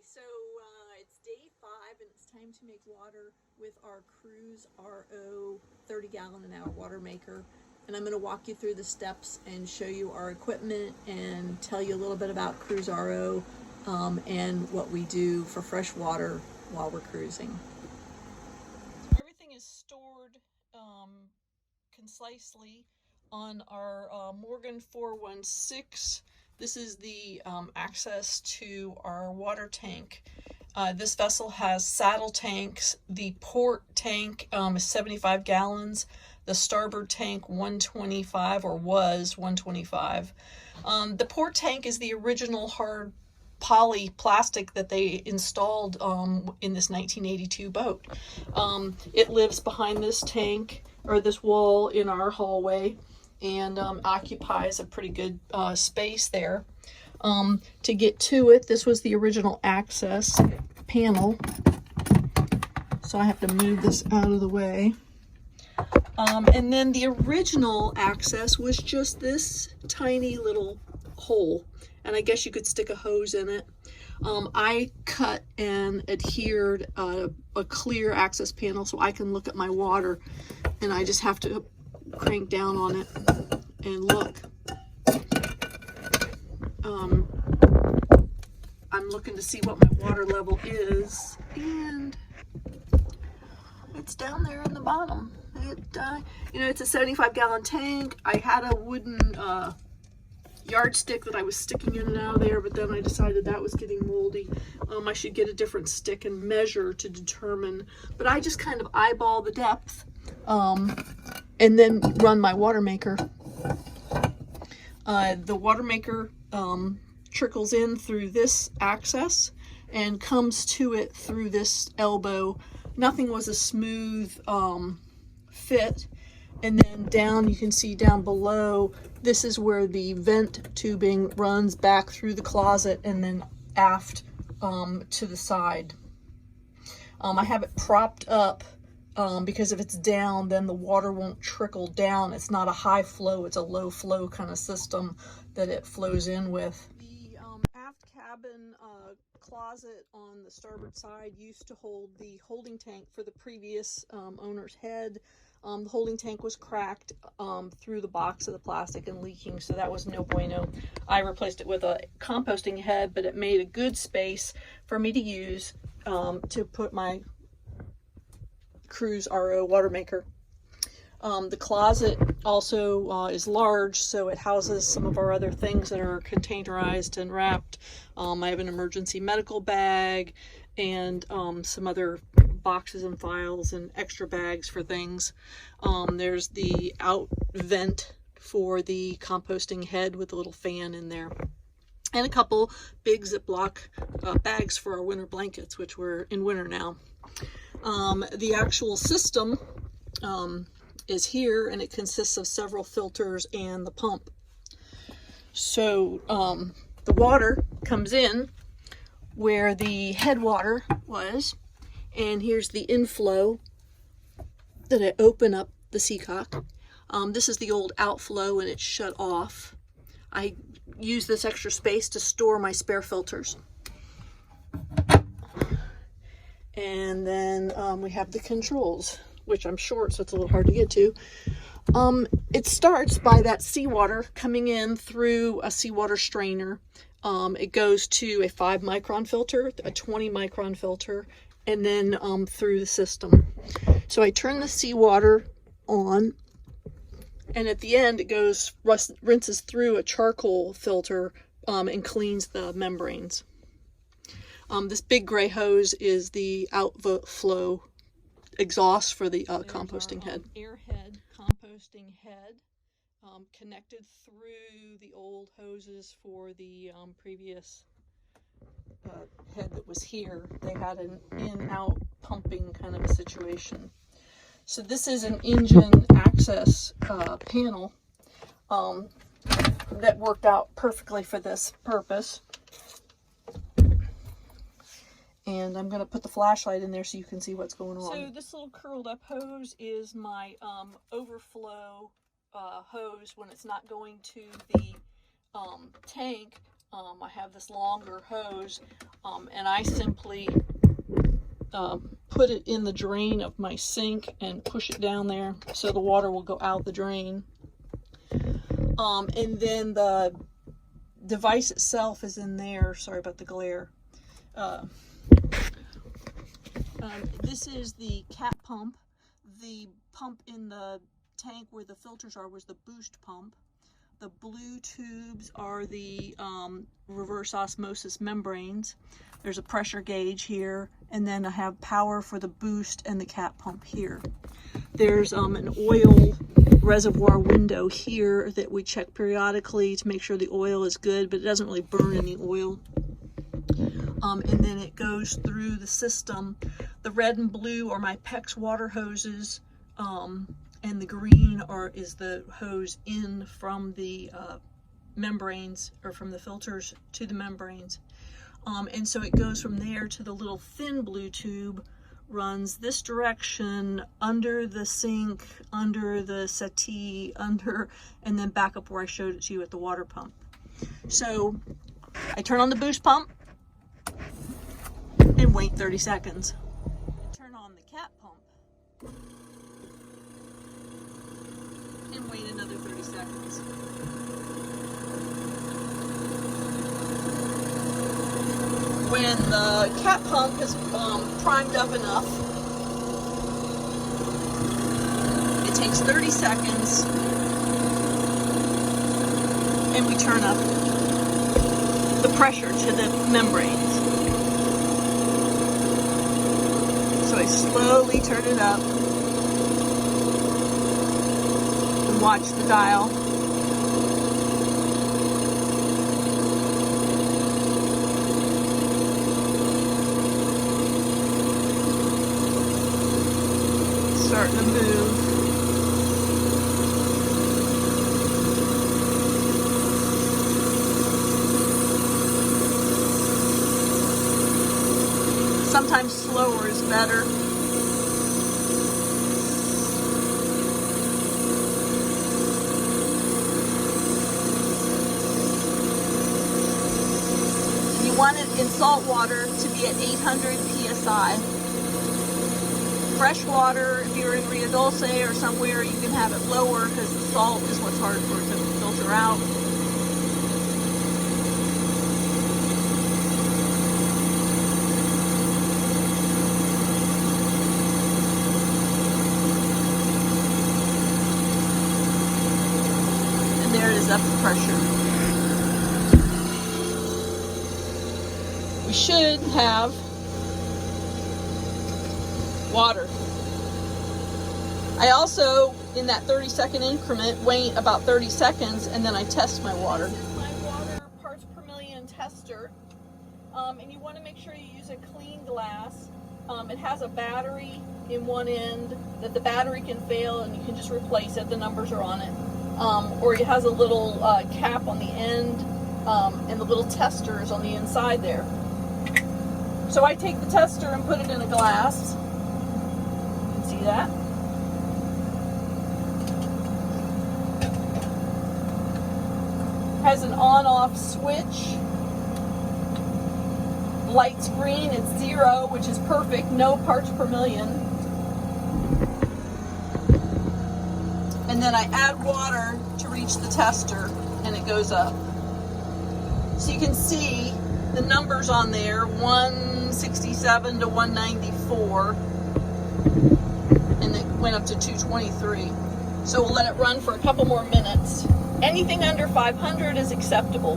So it's day 5 and it's time to make water with our CruiseRO 30-gallon-an-hour water maker. And I'm going to walk you through the steps and show you our equipment and tell you a little bit about CruiseRO and what we do for fresh water while we're cruising. So everything is stored concisely on our Morgan 416. This is the access to our water tank. This vessel has saddle tanks. The port tank is 75 gallons. The starboard tank 125, or was 125. The port tank is the original hard poly plastic that they installed in this 1982 boat. It lives behind this tank, or this wall in our hallway, and occupies a pretty good space there. To get to it, this was the original access panel, so I have to move this out of the way. And then the original access was just this tiny little hole, and I guess you could stick a hose in it. I cut and adhered a clear access panel so I can look at my water, and I just have to crank down on it and look. I'm looking to see what my water level is, and it's down there in the bottom. You know, it's a 75-gallon tank. I had a wooden yardstick that I was sticking in and out of there, but then I decided that was getting moldy. I should get a different stick and measure to determine, but I just kind of eyeball the depth and then run my water maker. The water maker trickles in through this access and comes to it through this elbow. Nothing was a smooth fit. And then down, you can see down below, this is where the vent tubing runs back through the closet and then aft to the side. I have it propped up because if it's down, then the water won't trickle down. It's not a high flow, it's a low flow kind of system that it flows in with. The aft cabin closet on the starboard side used to hold the holding tank for the previous owner's head. The holding tank was cracked through the box of the plastic and leaking, so that was no bueno. I replaced it with a composting head, but it made a good space for me to use to put my CruiseRO water maker. The closet also is large, so it houses some of our other things that are containerized and wrapped. I have an emergency medical bag and some other boxes and files and extra bags for things. There's the out vent for the composting head with a little fan in there, and a couple big Ziploc bags for our winter blankets, which we're in winter now. The actual system is here, and it consists of several filters and the pump. So the water comes in where the headwater was, and here's the inflow that I open up the seacock. This is the old outflow, and it's shut off. I use this extra space to store my spare filters. And then we have the controls, which I'm short, so it's a little hard to get to. It starts by that seawater coming in through a seawater strainer. It goes to a 5 micron filter, a 20 micron filter, and then through the system. So I turn the seawater on, and at the end it goes, rinses through a charcoal filter and cleans the membranes. This big gray hose is the outflow exhaust for the composting head. Airhead composting head connected through the old hoses for the previous head that was here. They had an in-out pumping kind of a situation. So this is an engine access panel that worked out perfectly for this purpose. And I'm going to put the flashlight in there so you can see what's going on. So this little curled up hose is my overflow hose when it's not going to the tank. I have this longer hose, and I simply put it in the drain of my sink and push it down there so the water will go out the drain. And then the device itself is in there. Sorry about the glare. This is the cap pump. The pump in the tank where the filters are was the boost pump. The blue tubes are the reverse osmosis membranes. There's a pressure gauge here, and then I have power for the boost and the cap pump here. There's an oil reservoir window here that we check periodically to make sure the oil is good, but it doesn't really burn any oil. And then it goes through the system. The red and blue are my PEX water hoses, and the green is the hose in from the membranes, or from the filters to the membranes. And so it goes from there to the little thin blue tube, runs this direction, under the sink, under the settee, and then back up where I showed it to you at the water pump. So I turn on the boost pump and wait 30 seconds. Turn on the cap pump and wait another 30 seconds. When the cap pump is primed up enough, it takes 30 seconds, and we turn up the pressure to the membranes. So I slowly turn it up and watch the dial. Starting to move. Sometimes slower is better. You want it in salt water to be at 800 psi. Fresh water, if you're in Rio Dulce or somewhere, you can have it lower because the salt is what's hard for it to filter out. And there it is, up to pressure. We should have water. I also, in that 30-second increment, wait about 30 seconds, and then I test my water. This is my water parts per million tester, and you want to make sure you use a clean glass. It has a battery in one end that the battery can fail, and you can just replace it. The numbers are on it. Or it has a little cap on the end, and the little tester is on the inside there. So I take the tester and put it in a glass. See that? Has an on-off switch. Light's green, it's 0, which is perfect, no parts per million. And then I add water to reach the tester, and it goes up. So you can see the numbers on there, 167 to 194. And it went up to 223. So we'll let it run for a couple more minutes. Anything under 500 is acceptable.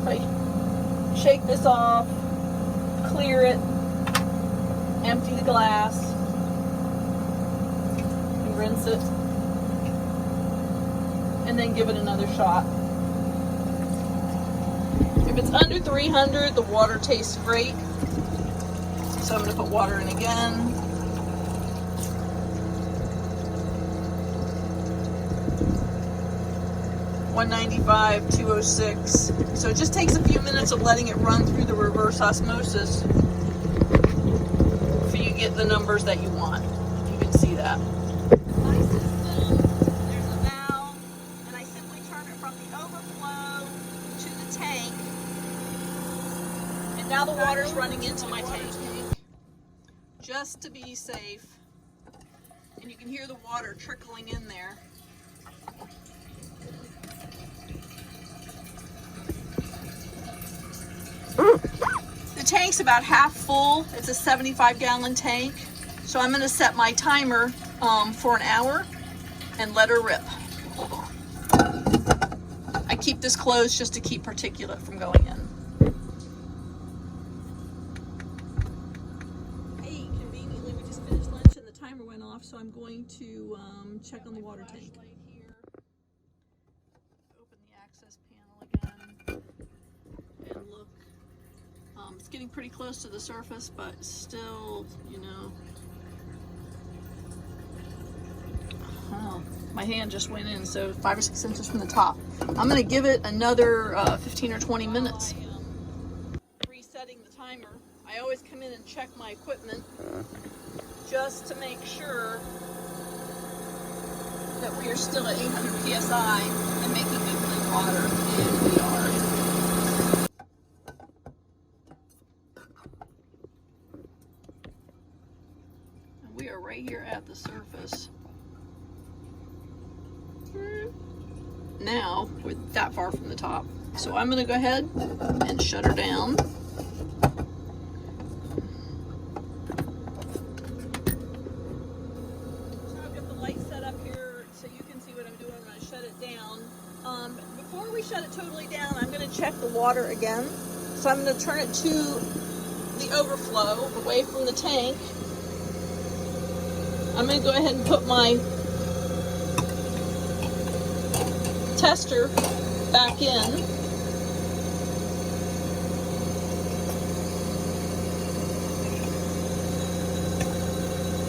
Right. Shake this off, clear it, empty the glass, and rinse it, and then give it another shot. If it's under 300, the water tastes great. So I'm going to put water in again. $195, 206. So it just takes a few minutes of letting it run through the reverse osmosis before you get the numbers that you want. You can see that. My system, there's a valve, and I simply turn it from the overheated Now the water's running into my tank, just to be safe. And you can hear the water trickling in there. The tank's about half full. It's a 75-gallon tank. So I'm going to set my timer for an hour and let her rip. I keep this closed just to keep particulate from going in. Hey, conveniently we just finished lunch and the timer went off, so I'm going to check on the water tank. Open the access panel again and look. It's getting pretty close to the surface, but still, you know. Oh, my hand just went in, so 5 or 6 inches from the top. I'm going to give it another 15 or 20 minutes. Resetting the timer. I always come in and check my equipment just to make sure that we are still at 800 psi and making good clean water, and we are. We are right here at the surface. Now we're that far from the top. So I'm going to go ahead and shut her down. So I've got the light set up here so you can see what I'm doing when I shut it down. Before we shut it totally down, I'm going to check the water again. So I'm going to turn it to the overflow away from the tank. I'm going to go ahead and put my tester back in.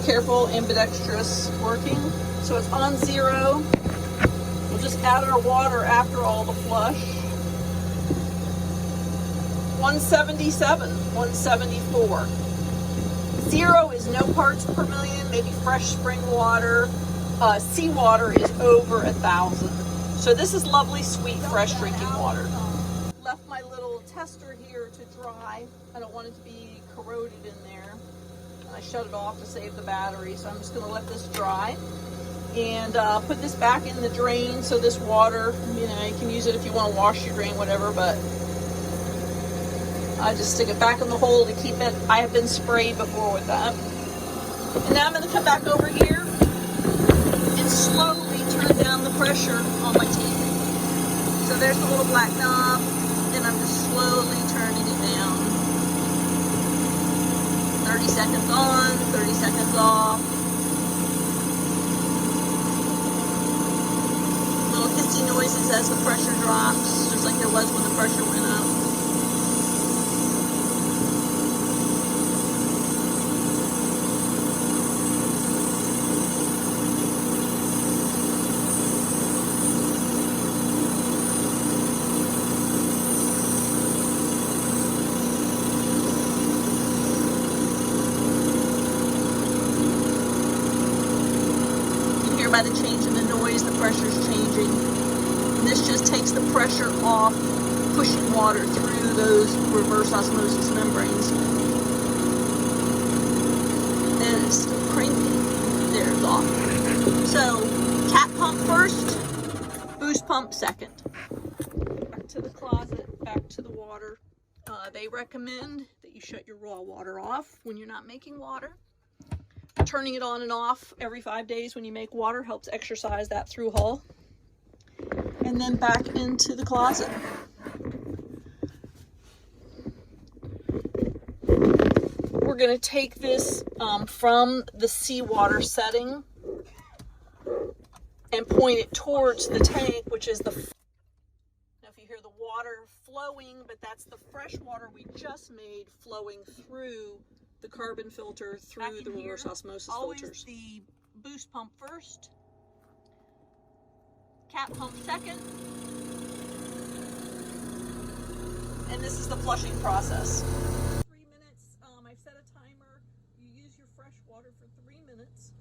Careful, ambidextrous working. So it's on 0. We'll just add our water after all the flush. 177, 174. 0 is no parts per million, maybe fresh spring water. Seawater is over 1,000. So this is lovely, sweet, fresh drinking water. Left my little tester here to dry. I don't want it to be corroded in there. I shut it off to save the battery, so I'm just going to let this dry. And put this back in the drain, so this water, you know, you can use it if you want to wash your drain, whatever, but I just stick it back in the hole to keep it. I have been sprayed before with that. And now I'm going to come back over here and slowly turn down the pressure on my tank. So there's the little black knob, and I'm just slowly turning it down. 30 seconds on, 30 seconds off. Little hissy noises as the pressure drops, just like there was when the pressure went up. By the change in the noise, the pressure is changing. And this just takes the pressure off, pushing water through those reverse osmosis membranes. And it's still cranking. There, it's off. So, cat pump first, boost pump second. Back to the closet, back to the water. They recommend that you shut your raw water off when you're not making water. Turning it on and off every 5 days when you make water helps exercise that through hull. And then back into the closet. We're going to take this from the seawater setting and point it towards the tank, which is the... Now if you hear the water flowing, but that's the fresh water we just made flowing through the carbon filter, through the reverse osmosis filters. Always the boost pump first, cat pump second, and this is the flushing process. 3 minutes, I've set a timer. You use your fresh water for 3 minutes.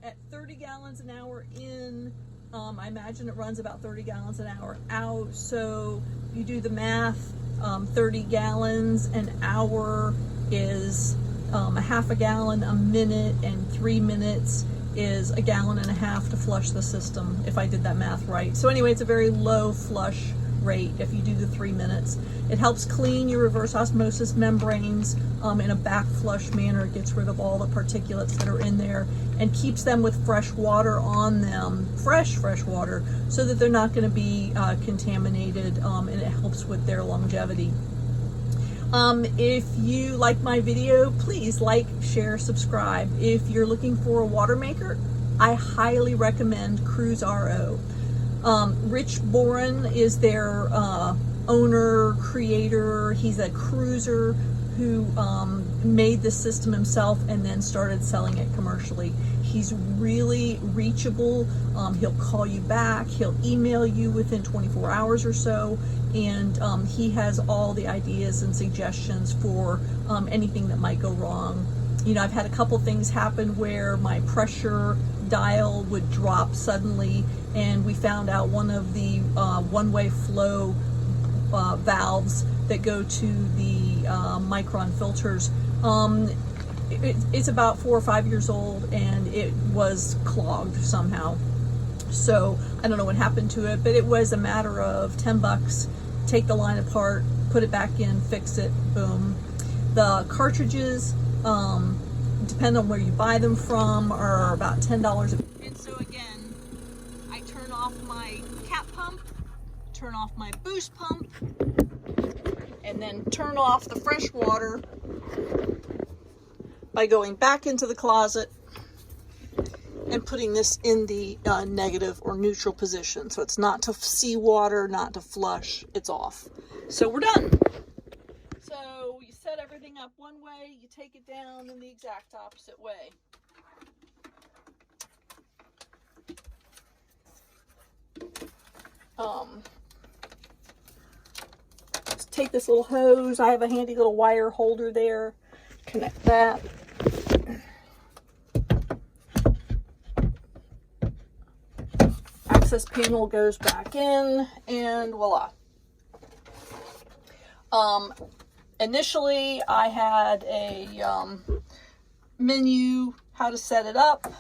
At 30 gallons an hour in, I imagine it runs about 30 gallons an hour out, so you do the math. 30 gallons an hour is a half a gallon a minute, and 3 minutes is a gallon and a half to flush the system, if I did that math right. So anyway, it's a very low flush rate if you do the 3 minutes. It helps clean your reverse osmosis membranes in a back flush manner. It gets rid of all the particulates that are in there and keeps them with fresh water on them, fresh water, so that they're not going to be contaminated, and it helps with their longevity. If you like my video, please like, share, subscribe. If you're looking for a water maker, I highly recommend CruiseRO. Rich Boren is their owner, creator. He's a cruiser who made the system himself and then started selling it commercially. He's really reachable. He'll call you back. He'll email you within 24 hours or so. And he has all the ideas and suggestions for anything that might go wrong. You know, I've had a couple things happen where my pressure dial would drop suddenly, and we found out one of the one-way flow valves that go to the micron filters, it's about 4 or 5 years old, and it was clogged somehow. So I don't know what happened to it, but it was a matter of $10. Take the line apart, put it back in, fix it, boom. The cartridges, depend on where you buy them from, are about $10. And so again, I turn off my cap pump, turn off my boost pump, and then turn off the fresh water by going back into the closet and putting this in the negative or neutral position. So it's not to seawater, not to flush, it's off. So we're done. So you set everything up one way, you take it down in the exact opposite way. Just take this little hose. I have a handy little wire holder there. Connect that. Access panel goes back in, and voila. Initially, I had a menu, how to set it up,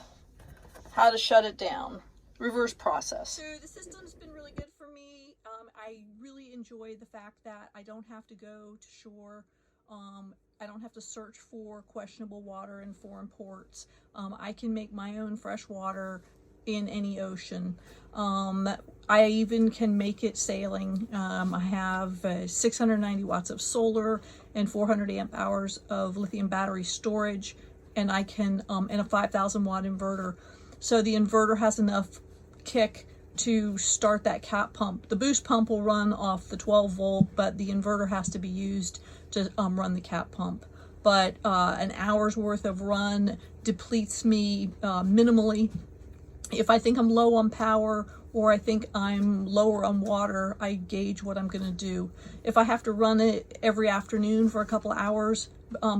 how to shut it down, reverse process. So the system's been really good for me. I really enjoy the fact that I don't have to go to shore. I don't have to search for questionable water in foreign ports. I can make my own fresh water in any ocean. I even can make it sailing. I have 690 watts of solar and 400 amp hours of lithium battery storage, and I can, and a 5,000 watt inverter. So the inverter has enough kick to start that cap pump. The boost pump will run off the 12 volt, but the inverter has to be used to run the cap pump. But an hour's worth of run depletes me minimally. If I think I'm low on power, or I think I'm lower on water, I gauge what I'm going to do. If I have to run it every afternoon for a couple hours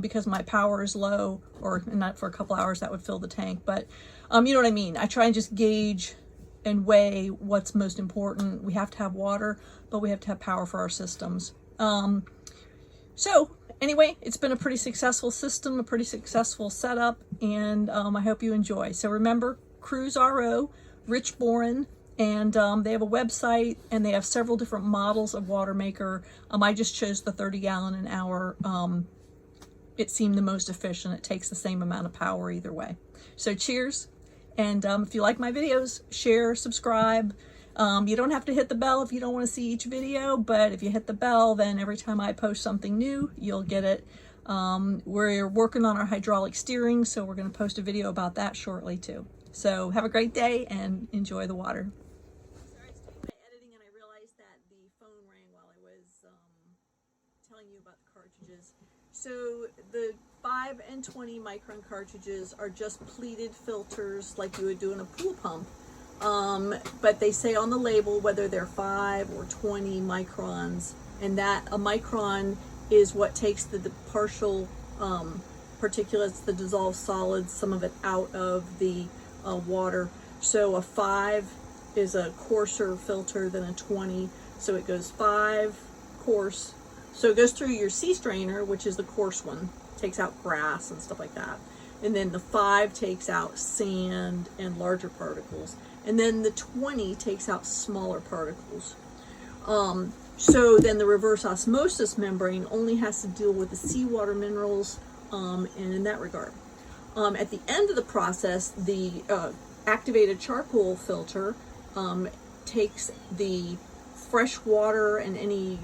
because my power is low, or not for a couple hours, that would fill the tank, but you know what I mean. I try and just gauge and weigh what's most important. We have to have water, but we have to have power for our systems. So anyway, it's been a pretty successful system, a pretty successful setup, and I hope you enjoy. So remember, CruiseRO, Rich Boren, and they have a website, and they have several different models of water maker. I just chose the 30 gallon an hour. It seemed the most efficient. It takes the same amount of power either way. So cheers, and if you like my videos, share, subscribe. You don't have to hit the bell if you don't want to see each video, but if you hit the bell, then every time I post something new, you'll get it. We're working on our hydraulic steering, so we're going to post a video about that shortly too. So have a great day and enjoy the water. Sorry, I was doing my editing and I realized that the phone rang while I was telling you about the cartridges. So the 5 and 20 micron cartridges are just pleated filters like you would do in a pool pump. But they say on the label whether they're 5 or 20 microns, and that a micron is what takes the partial particulates, the dissolved solids, some of it out of the water. So a 5 is a coarser filter than a 20, so it goes 5 coarse, So it goes through your C strainer, which is the coarse one, takes out grass and stuff like that. And then the 5 takes out sand and larger particles. And then the 20 takes out smaller particles. So then the reverse osmosis membrane only has to deal with the seawater minerals, and in that regard. At the end of the process, the activated charcoal filter takes the fresh water and any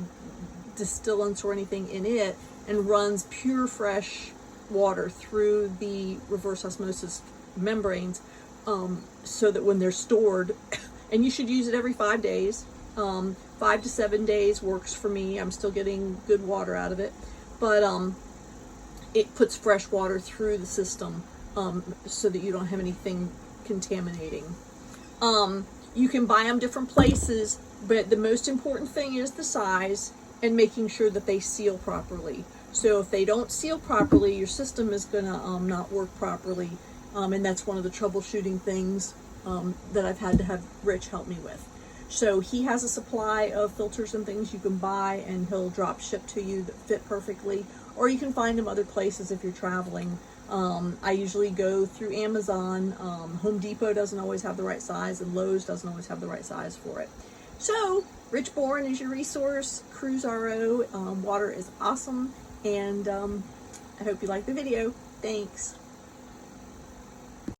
distillants or anything in it and runs pure fresh water through the reverse osmosis membranes, so that when they're stored, and you should use it every 5 days, 5 to 7 days works for me. I'm still getting good water out of it, but it puts fresh water through the system, so that you don't have anything contaminating. You can buy them different places, but the most important thing is the size and making sure that they seal properly. So if they don't seal properly, your system is gonna not work properly, and that's one of the troubleshooting things that I've had to have Rich help me with. So he has a supply of filters and things you can buy, and he'll drop ship to you that fit perfectly, or you can find them other places if you're traveling. I usually go through Amazon. Home Depot doesn't always have the right size, and Lowe's doesn't always have the right size for it. So Rich Boren is your resource. CruiseRO. Water is awesome, and I hope you like the video. Thanks.